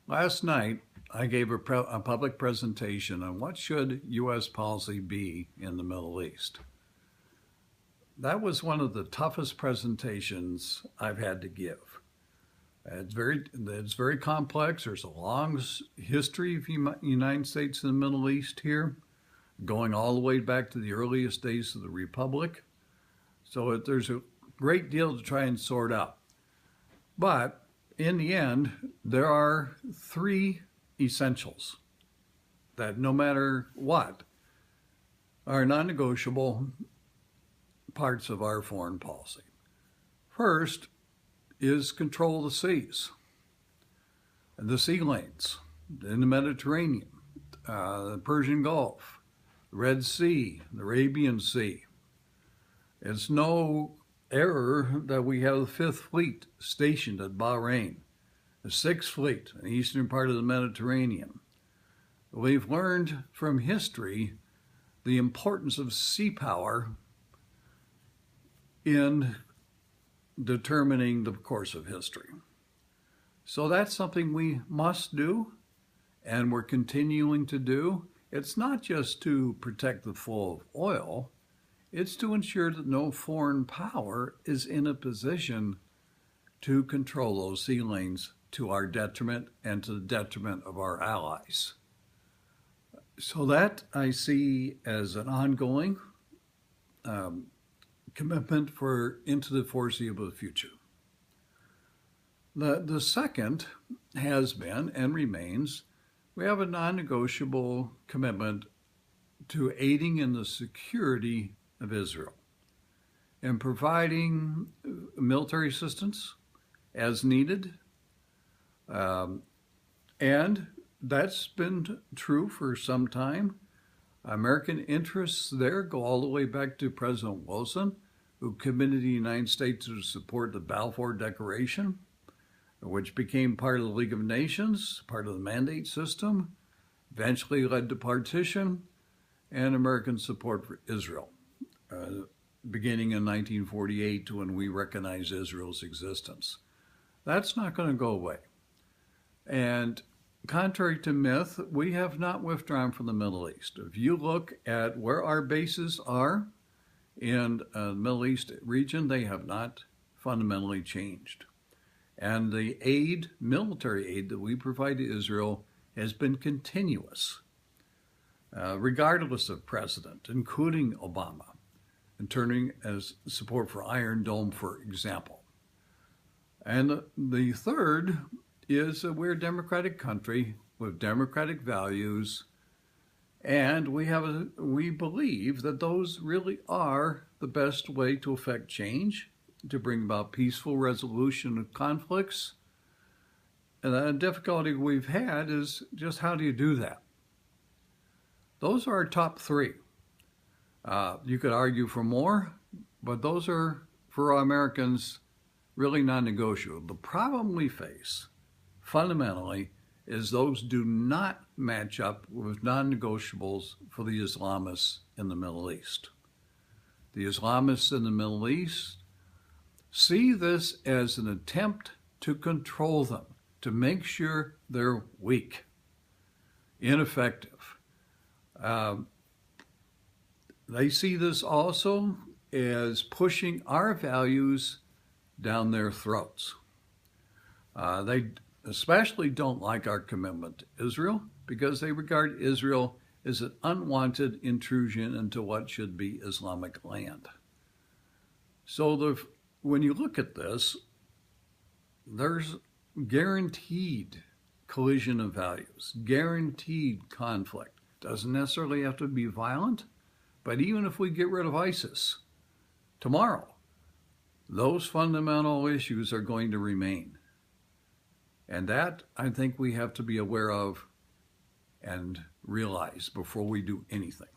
Last night, I gave a public presentation on what should U.S. policy be in the Middle East. That was one of the toughest presentations I've had to give. It's very complex. There's a long history of the United States and the Middle East here, going all the way back to the earliest days of the Republic. So there's a great deal to try and sort out. But in the end, there are three essentials that no matter what are non-negotiable parts of our foreign policy. First is control of the seas, the sea lanes in the Mediterranean, the Persian Gulf, the Red Sea, the Arabian Sea. It's no error that we have the Fifth Fleet stationed at Bahrain, the Sixth Fleet in the eastern part of the Mediterranean. We've learned from history the importance of sea power in determining the course of history. So that's something we must do, and we're continuing to do. It's not just to protect the flow of oil, it's to ensure that no foreign power is in a position to control those sea lanes to our detriment and to the detriment of our allies. So that I see as an ongoing commitment for into the foreseeable future. The second has been and remains, we have a non-negotiable commitment to aiding in the security of Israel and providing military assistance as needed. And that's been true for some time. American interests there go all the way back to President Wilson, who committed the United States to support the Balfour Declaration, which became part of the League of Nations, part of the mandate system, eventually led to partition and American support for Israel, beginning in 1948 when we recognized Israel's existence. That's not going to go away. And contrary to myth, we have not withdrawn from the Middle East. If you look at where our bases are in the Middle East region, they have not fundamentally changed. And the aid, military aid that we provide to Israel has been continuous, regardless of president, including Obama, and turning as support for Iron Dome, for example. And the third is that we're a democratic country with democratic values, and we believe that those really are the best way to effect change, to bring about peaceful resolution of conflicts. And the difficulty we've had is just how do you do that? Those are our top three. You could argue for more, but those are, for Americans, really non-negotiable. The problem we face, fundamentally, is those do not match up with non-negotiables for the Islamists in the Middle East. The Islamists in the Middle East see this as an attempt to control them, to make sure they're weak, ineffective. They see this also as pushing our values down their throats. They especially don't like our commitment to Israel because they regard Israel as an unwanted intrusion into what should be Islamic land. So when you look at this, there's guaranteed collision of values, guaranteed conflict. Doesn't necessarily have to be violent, but even if we get rid of ISIS tomorrow, those fundamental issues are going to remain. And that, I think, we have to be aware of and realize before we do anything.